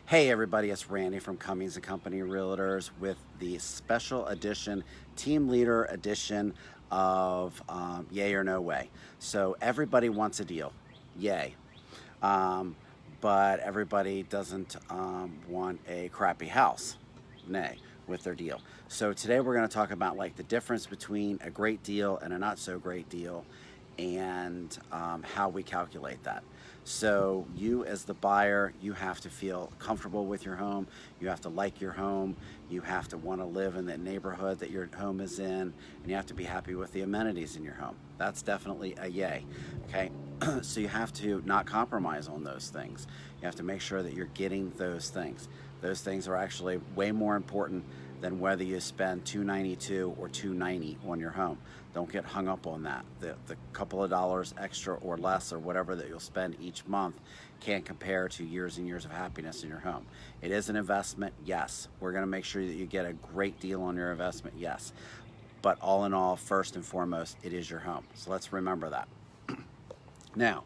Hey everybody, it's Randy from Cummings and Company Realtors with the special edition, team leader edition of Yay or No Way. So everybody wants a deal, yay. Um, but everybody doesn't want a crappy house, nay, with their deal. So today we're going to talk about like the difference between a great deal and a not so great deal, and how we calculate that. So you as the buyer, you have to feel comfortable with your home. You have to like your home. You have to want to live in the neighborhood that your home is in, and you have to be happy with the amenities in your home. That's definitely a yay. Okay, so you have to not compromise on those things. You have to make sure that you're getting those things. Those things are actually way more important than whether you spend $292 or $290 on your home. Don't get hung up on that. The couple of dollars extra or less or whatever that you'll spend each month can't compare to years and years of happiness in your home. It is an investment, yes. We're going to make sure that you get a great deal on your investment, yes. But all in all, first and foremost, it is your home. So let's remember that. Now,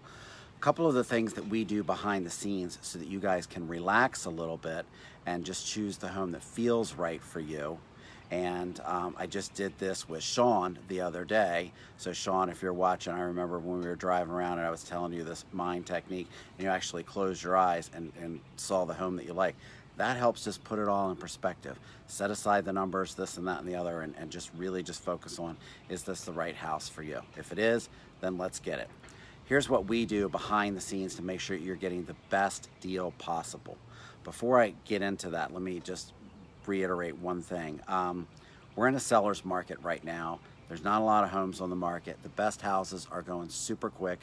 a couple of the things that we do behind the scenes so that you guys can relax a little bit and just choose the home that feels right for you. And I just did this with Sean the other day. So Sean, if you're watching, I remember when we were driving around and I was telling you this mind technique, and you actually closed your eyes and saw the home that you like. That helps just put it all in perspective. Set aside the numbers, this and that and the other, and just really just focus on, is this the right house for you? If it is, then let's get it. Here's what we do behind the scenes to make sure you're getting the best deal possible. Before I get into that, let me just reiterate one thing. We're in a seller's market right now. There's not a lot of homes on the market. The best houses are going super quick,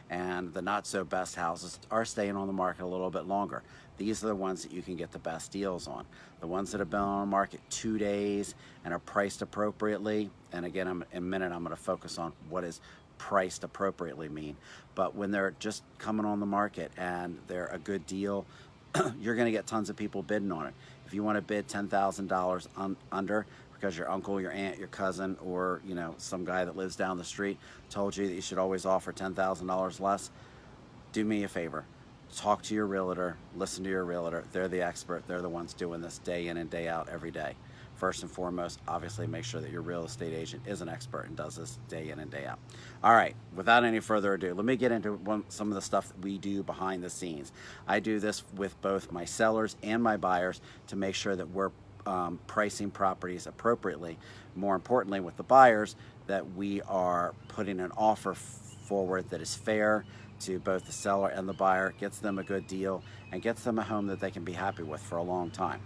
and the not so best houses are staying on the market a little bit longer. These are the ones that you can get the best deals on. The ones that have been on the market 2 days and are priced appropriately, and again, in a minute I'm going to focus on what is priced appropriately mean. But when they're just coming on the market and they're a good deal, you're going to get tons of people bidding on it. If you want to bid $10,000 under because your uncle, your aunt, your cousin, or some guy that lives down the street told you that you should always offer $10,000 less, do me a favor. Talk to your realtor, listen to your realtor. They're the expert. They're the ones doing this day in and day out every day. First and foremost, obviously make sure that your real estate agent is an expert and does this day in and day out. All right, without any further ado, let me get into some of the stuff that we do behind the scenes. I do this with both my sellers and my buyers to make sure that we're pricing properties appropriately. More importantly, with the buyers, that we are putting an offer forward that is fair to both the seller and the buyer, gets them a good deal, and gets them a home that they can be happy with for a long time.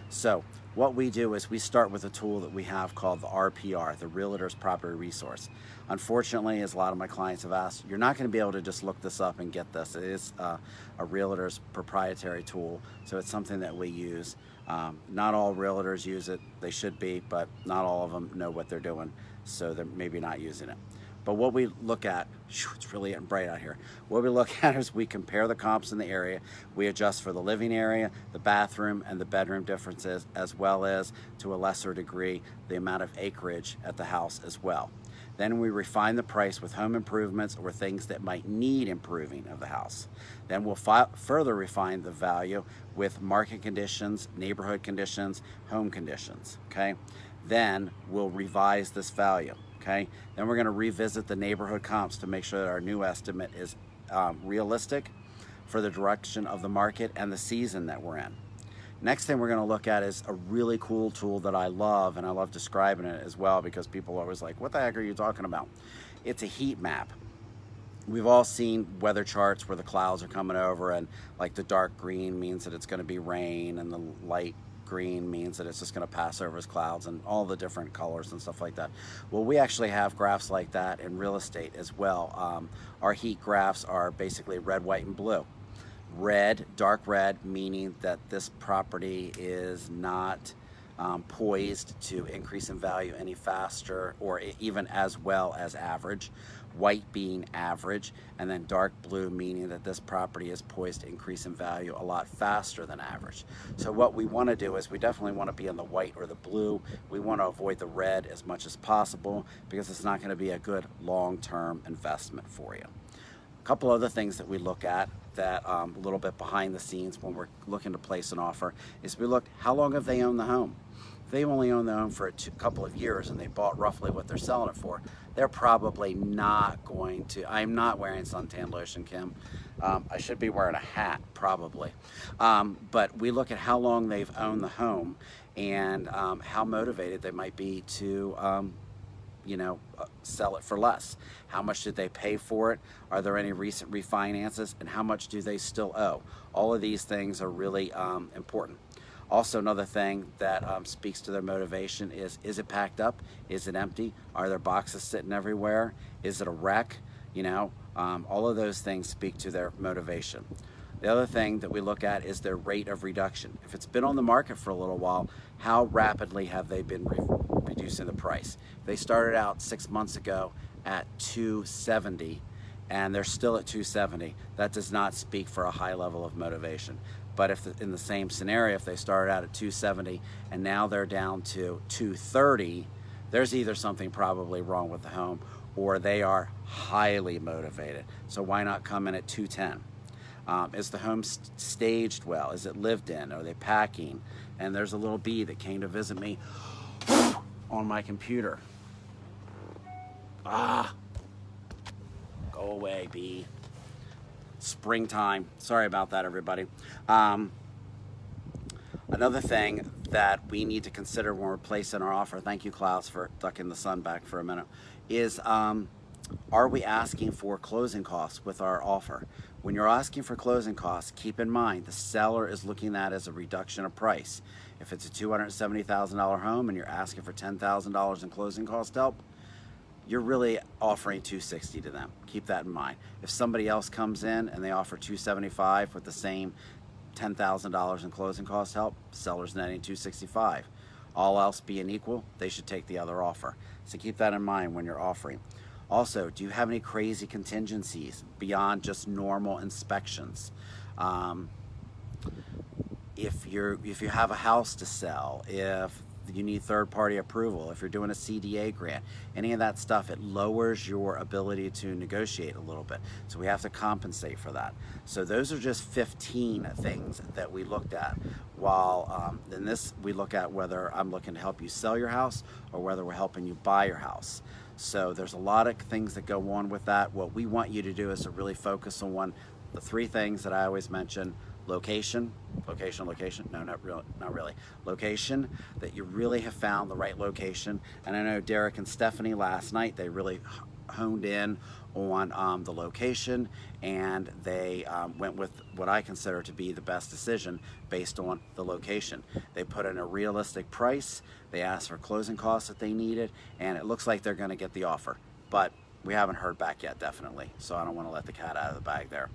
So what we do is we start with a tool that we have called the RPR, the Realtor's Property Resource. Unfortunately, as a lot of my clients have asked, you're not going to be able to just look this up and get this. It is a realtor's proprietary tool, so it's something that we use. Not all realtors use it. They should be, but not all of them know what they're doing, so they're maybe not using it. But what we look at, it's really getting bright out here. What we look at is we compare the comps in the area. We adjust for the living area, the bathroom, and the bedroom differences, as well as, to a lesser degree, the amount of acreage at the house as well. Then we refine the price with home improvements or things that might need improving of the house. Then we'll further refine the value with market conditions, neighborhood conditions, home conditions, okay? Then we'll revise this value. Okay, then we're going to revisit the neighborhood comps to make sure that our new estimate is realistic for the direction of the market and the season that we're in. Next thing we're going to look at is a really cool tool that I love, and I love describing it as well because people are always like, what the heck are you talking about? It's a heat map. We've all seen weather charts where the clouds are coming over, and like the dark green means that it's going to be rain, and the light green means that it's just going to pass over as clouds, and all the different colors and stuff like that. Well, we actually have graphs like that in real estate as well. Our heat graphs are basically red, white, and blue. Red, dark red, meaning that this property is not poised to increase in value any faster or even as well as average. White being average, and then dark blue meaning that this property is poised to increase in value a lot faster than average. So what we want to do is we definitely want to be in the white or the blue. We want to avoid the red as much as possible because it's not going to be a good long-term investment for you. A couple other things that we look at that a little bit behind the scenes when we're looking to place an offer is we look how long have they owned the home. If they only owned the home for a couple of years and they bought roughly what they're selling it for, they're probably not going to. I'm not wearing suntan lotion, Kim. I should be wearing a hat probably, but we look at how long they've owned the home and how motivated they might be to sell it for less. How much did they pay for it? Are there any recent refinances? And how much do they still owe? All of these things are really important. Also, another thing that speaks to their motivation is it packed up? Is it empty? Are there boxes sitting everywhere? Is it a wreck? All of those things speak to their motivation. The other thing that we look at is their rate of reduction. If it's been on the market for a little while, how rapidly have they been reducing the price? If they started out 6 months ago at $270 and they're still at $270, that does not speak for a high level of motivation. But if in the same scenario, if they started out at $270 and now they're down to $230, there's either something probably wrong with the home or they are highly motivated. So why not come in at $210? Is the home staged well? Is it lived in? Are they packing? And there's a little bee that came to visit me on my computer. Go away, bee. Springtime. Sorry about that, everybody. Another thing that we need to consider when we're placing our offer, thank you, Klaus, for ducking the sun back for a minute, is are we asking for closing costs with our offer? When you're asking for closing costs, keep in mind the seller is looking at as a reduction of price. If it's a $270,000 home and you're asking for $10,000 in closing cost help, you're really offering $260 to them. Keep that in mind. If somebody else comes in and they offer $275 with the same $10,000 in closing cost help, seller's netting $265. All else being equal, they should take the other offer. So keep that in mind when you're offering. Also, do you have any crazy contingencies beyond just normal inspections? If you have a house to sell, if you need third-party approval, if you're doing a CDA grant, any of that stuff, it lowers your ability to negotiate a little bit. So we have to compensate for that. So those are just 15 things that we looked at. While in this, we look at whether I'm looking to help you sell your house or whether we're helping you buy your house. So there's a lot of things that go on with that. What we want you to do is to really focus on the three things that I always mention: location, no, not really. Location, that you really have found the right location. And I know Derek and Stephanie last night, they really honed in on the location, and they went with what I consider to be the best decision based on the location. They put in a realistic price, they asked for closing costs that they needed, and it looks like they're gonna get the offer. But we haven't heard back yet, definitely, so I don't wanna let the cat out of the bag there.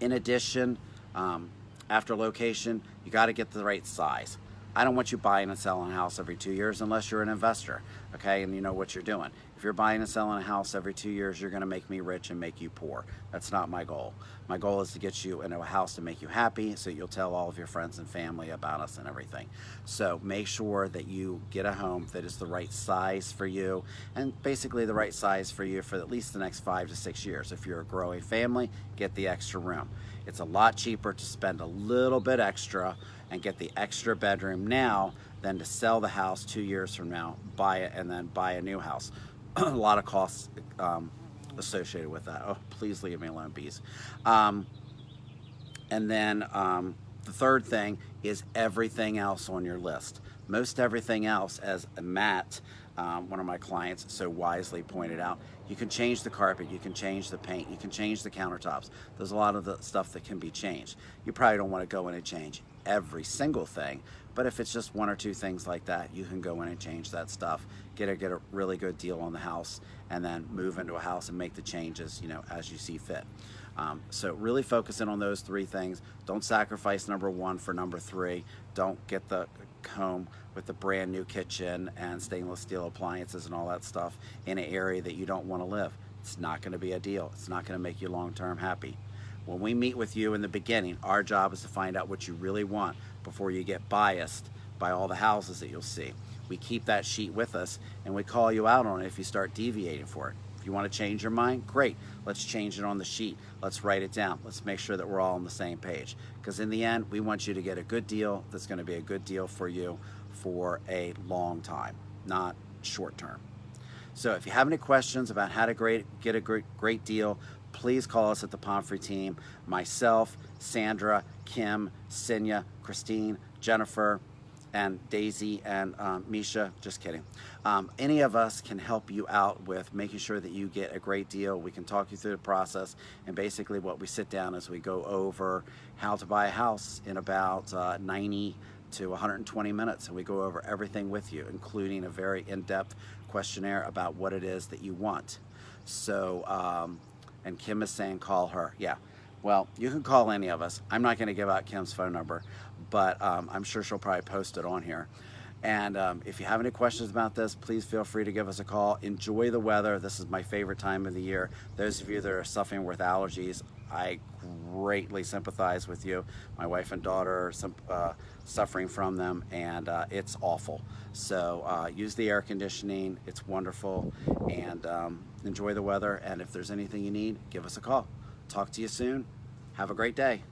In addition, after location, you got to get the right size. I don't want you buying and selling a house every 2 years unless you're an investor, okay, and you know what you're doing. If you're buying and selling a house every 2 years, you're going to make me rich and make you poor. That's not my goal. My goal is to get you into a house to make you happy so you'll tell all of your friends and family about us and everything. So make sure that you get a home that is the right size for you, and basically the right size for you for at least the next 5 to 6 years. If you're a growing family, get the extra room. It's a lot cheaper to spend a little bit extra and get the extra bedroom now than to sell the house 2 years from now, buy it, and then buy a new house. A lot of costs associated with that. Oh, please leave me alone, bees. And then the third thing is everything else on your list. Most everything else, as Matt, one of my clients, so wisely pointed out, you can change the carpet, you can change the paint, you can change the countertops. There's a lot of the stuff that can be changed. You probably don't want to go in and change every single thing, but if it's just one or two things like that, you can go in and change that stuff, get a really good deal on the house, and then move into a house and make the changes, as you see fit. So really focus in on those three things. Don't sacrifice number one for number three. Don't get the home with the brand new kitchen and stainless steel appliances and all that stuff in an area that you don't want to live. It's not going to be a deal. It's not going to make you long-term happy. When we meet with you in the beginning, our job is to find out what you really want before you get biased by all the houses that you'll see. We keep that sheet with us and we call you out on it if you start deviating for it. If You want to change your mind? Great. Let's change it on the sheet. Let's write it down. Let's make sure that we're all on the same page. Because in the end, we want you to get a good deal that's going to be a good deal for you for a long time, not short term. So if you have any questions about how to get a great deal, please call us at the Pomfrey team. Myself, Sandra, Kim, Sinya, Christine, Jennifer, and Daisy, and Misha. Just kidding. Any of us can help you out with making sure that you get a great deal. We can talk you through the process, and basically what we sit down is we go over how to buy a house in about 90 to 120 minutes, and we go over everything with you, including a very in-depth questionnaire about what it is that you want. So, and Kim is saying call her. Yeah, well, you can call any of us. I'm not going to give out Kim's phone number, but I'm sure she'll probably post it on here. And if you have any questions about this, please feel free to give us a call. Enjoy the weather. This is my favorite time of the year. Those of you that are suffering with allergies, I greatly sympathize with you. My wife and daughter are suffering from them, and it's awful. So use the air conditioning. It's wonderful. And enjoy the weather. And if there's anything you need, give us a call. Talk to you soon. Have a great day.